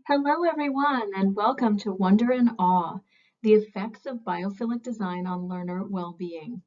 Hello, everyone, and welcome to Wonder and Awe, the effects of biophilic design on learner well-being.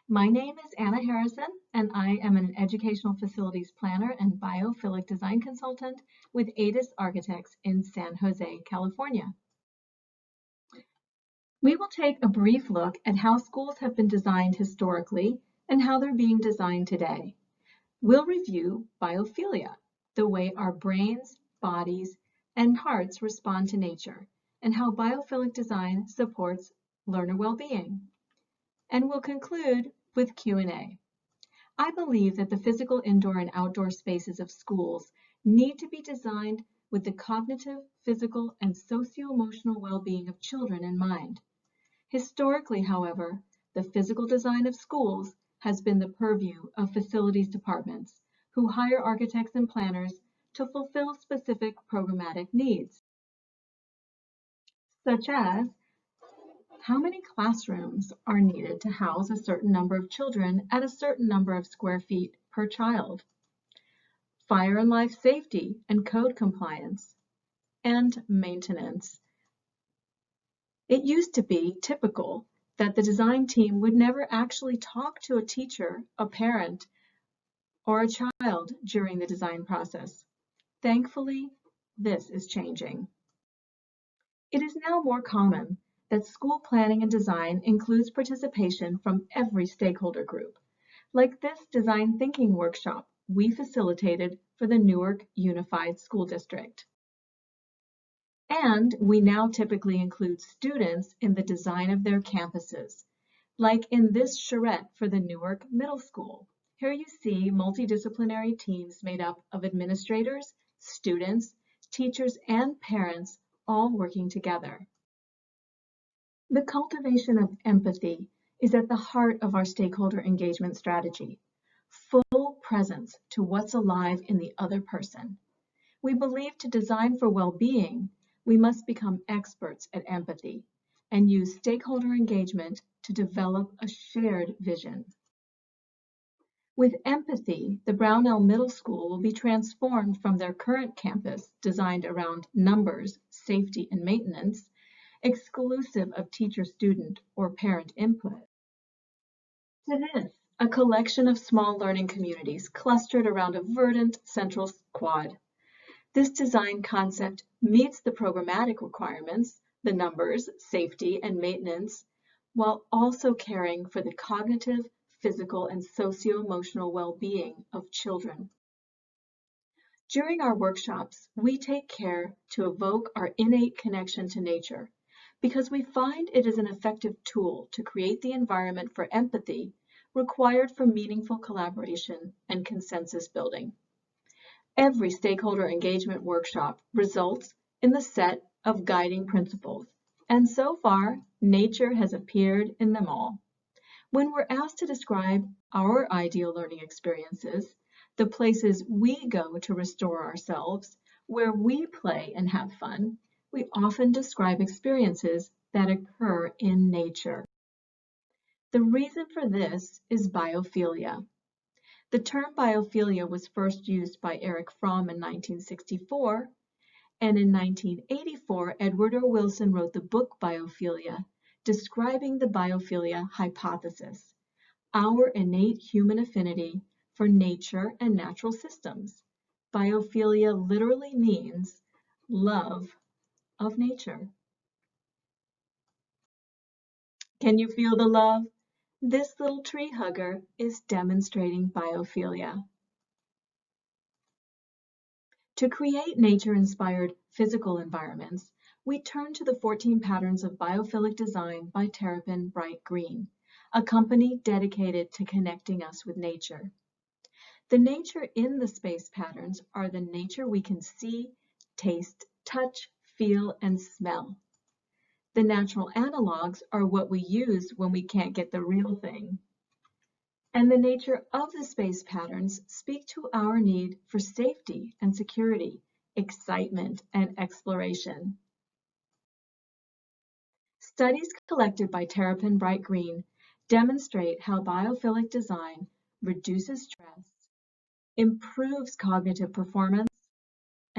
My name is Anna Harrison, and I am an educational facilities planner and biophilic design consultant with ADIS Architects in San Jose, California. We will take a brief look at how schools have been designed historically and how they're being designed today. We'll review biophilia, the way our brains, bodies, and hearts respond to nature, and how biophilic design supports learner well-being. And we'll conclude with Q&A. I believe that the physical indoor and outdoor spaces of schools need to be designed with the cognitive, physical, and socio-emotional well-being of children in mind. Historically, however, the physical design of schools has been the purview of facilities departments who hire architects and planners to fulfill specific programmatic needs, such as how many classrooms are needed to house a certain number of children at a certain number of square feet per child, fire and life safety and code compliance, and maintenance. It used to be typical that the design team would never actually talk to a teacher, a parent, or a child during the design process. Thankfully, this is changing. It is now more common that school planning and design includes participation from every stakeholder group, like this design thinking workshop we facilitated for the Newark Unified School District. And we now typically include students in the design of their campuses, like in this charrette for the Newark Middle School. Here you see multidisciplinary teams made up of administrators, students, teachers, and parents all working together. The cultivation of empathy is at the heart of our stakeholder engagement strategy. Full presence to what's alive in the other person. We believe to design for well-being, we must become experts at empathy and use stakeholder engagement to develop a shared vision. With empathy, the Brownell Middle School will be transformed from their current campus, designed around numbers, safety, and maintenance, exclusive of teacher-student or parent input, to this, a collection of small learning communities clustered around a verdant central quad. This design concept meets the programmatic requirements, the numbers, safety, and maintenance, while also caring for the cognitive, physical, and socio-emotional well-being of children. During our workshops, we take care to evoke our innate connection to nature because we find it is an effective tool to create the environment for empathy required for meaningful collaboration and consensus building. Every stakeholder engagement workshop results in the set of guiding principles, and so far, nature has appeared in them all. When we're asked to describe our ideal learning experiences, the places we go to restore ourselves, where we play and have fun, we often describe experiences that occur in nature. The reason for this is biophilia. The term biophilia was first used by Erich Fromm in 1964, and in 1984, Edward O. Wilson wrote the book Biophilia, describing the biophilia hypothesis, our innate human affinity for nature and natural systems. Biophilia literally means love of nature. Can you feel the love? This little tree hugger is demonstrating biophilia. To create nature-inspired physical environments, we turn to the 14 patterns of biophilic design by Terrapin Bright Green, a company dedicated to connecting us with nature. The nature in the space patterns are the nature we can see, taste, touch, feel, and smell. The natural analogs are what we use when we can't get the real thing. And the nature of the space patterns speak to our need for safety and security, excitement and exploration. Studies collected by Terrapin Bright Green demonstrate how biophilic design reduces stress, improves cognitive performance,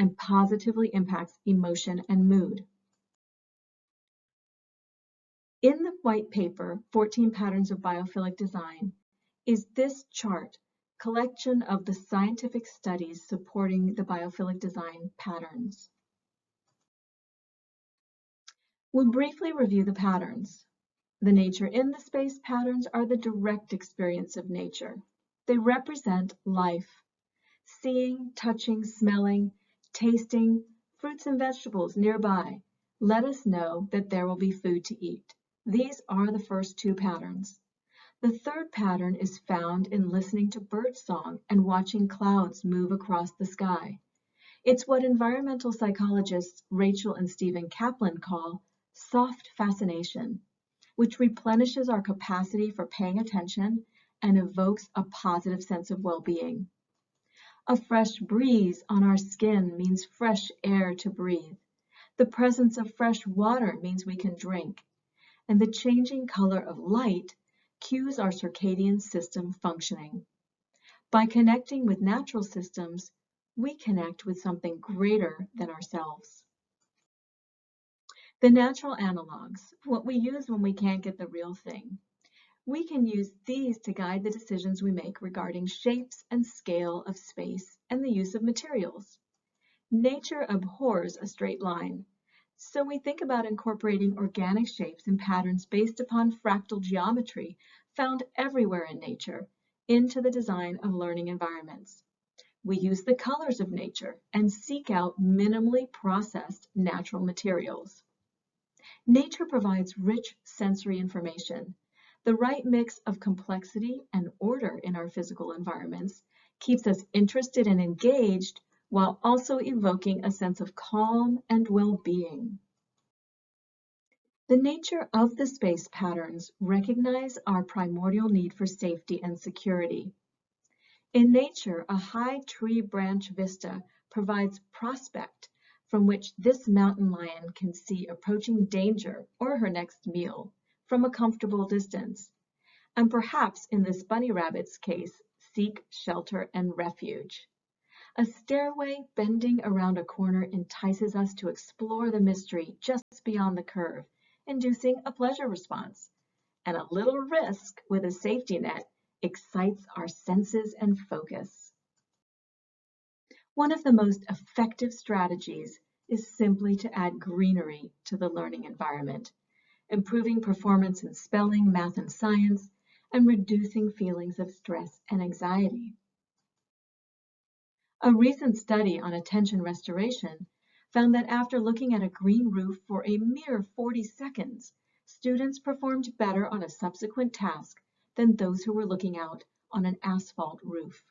and positively impacts emotion and mood. In the white paper, 14 Patterns of Biophilic Design, is this chart, collection of the scientific studies supporting the biophilic design patterns. We'll briefly review the patterns. The nature in the space patterns are the direct experience of nature. They represent life. Seeing, touching, smelling, tasting, fruits and vegetables nearby let us know that there will be food to eat. These are the first two patterns. The third pattern is found in listening to birdsong and watching clouds move across the sky. It's what environmental psychologists Rachel and Stephen Kaplan call soft fascination, which replenishes our capacity for paying attention and evokes a positive sense of well-being. A fresh breeze on our skin means fresh air to breathe. The presence of fresh water means we can drink. And the changing color of light cues our circadian system functioning. By connecting with natural systems, we connect with something greater than ourselves. The natural analogs, what we use when we can't get the real thing. We can use these to guide the decisions we make regarding shapes and scale of space and the use of materials. Nature abhors a straight line, so we think about incorporating organic shapes and patterns based upon fractal geometry found everywhere in nature into the design of learning environments. We use the colors of nature and seek out minimally processed natural materials. Nature provides rich sensory information. The right mix of complexity and order in our physical environments keeps us interested and engaged while also evoking a sense of calm and well-being. The nature of the space patterns recognize our primordial need for safety and security. In nature, a high tree branch vista provides prospect from which this mountain lion can see approaching danger or her next meal from a comfortable distance, and perhaps in this bunny rabbit's case, seek shelter and refuge. A stairway bending around a corner entices us to explore the mystery just beyond the curve, inducing a pleasure response. And a little risk with a safety net excites our senses and focus. One of the most effective strategies is simply to add greenery to the learning environment, improving performance in spelling, math, and science, and reducing feelings of stress and anxiety. A recent study on attention restoration found that after looking at a green roof for a mere 40 seconds, students performed better on a subsequent task than those who were looking out on an asphalt roof.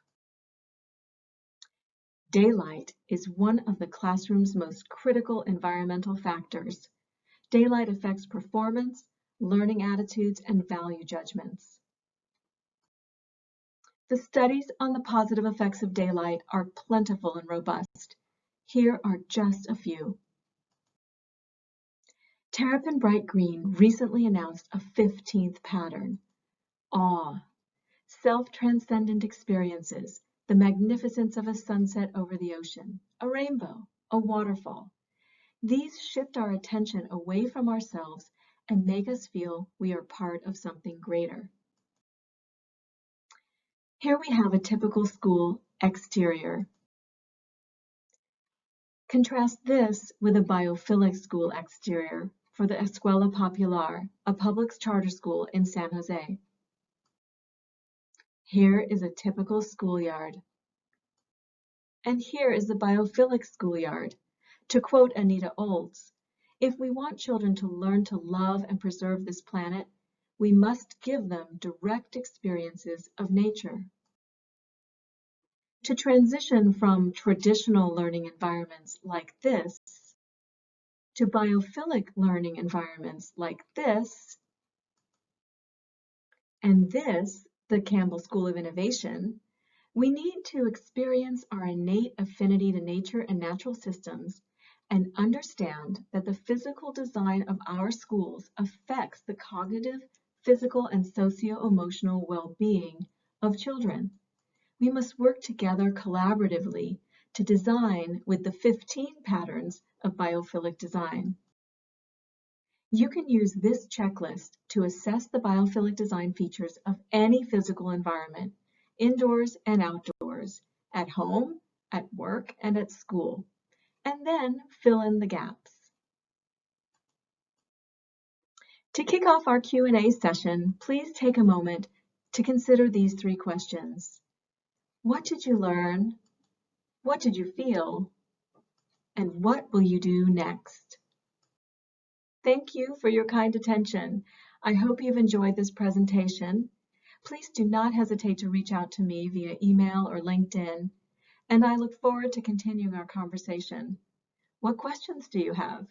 Daylight is one of the classroom's most critical environmental factors. Daylight affects performance, learning attitudes, and value judgments. The studies on the positive effects of daylight are plentiful and robust. Here are just a few. Terrapin Bright Green recently announced a 15th pattern, awe, self-transcendent experiences, the magnificence of a sunset over the ocean, a rainbow, a waterfall. These shift our attention away from ourselves and make us feel we are part of something greater. Here we have a typical school exterior. Contrast this with a biophilic school exterior for the Escuela Popular, a public charter school in San Jose. Here is a typical schoolyard. And here is the biophilic schoolyard. To quote Anita Olds, if we want children to learn to love and preserve this planet, we must give them direct experiences of nature. To transition from traditional learning environments like this to biophilic learning environments like this and this, the Campbell School of Innovation, we need to experience our innate affinity to nature and natural systems and understand that the physical design of our schools affects the cognitive, physical, and socio-emotional well-being of children. We must work together collaboratively to design with the 15 patterns of biophilic design. You can use this checklist to assess the biophilic design features of any physical environment, indoors and outdoors, at home, at work, and at school, and then fill in the gaps. To kick off our Q&A session, please take a moment to consider these 3 questions. What did you learn? What did you feel? And what will you do next? Thank you for your kind attention. I hope you've enjoyed this presentation. Please do not hesitate to reach out to me via email or LinkedIn, and I look forward to continuing our conversation. What questions do you have?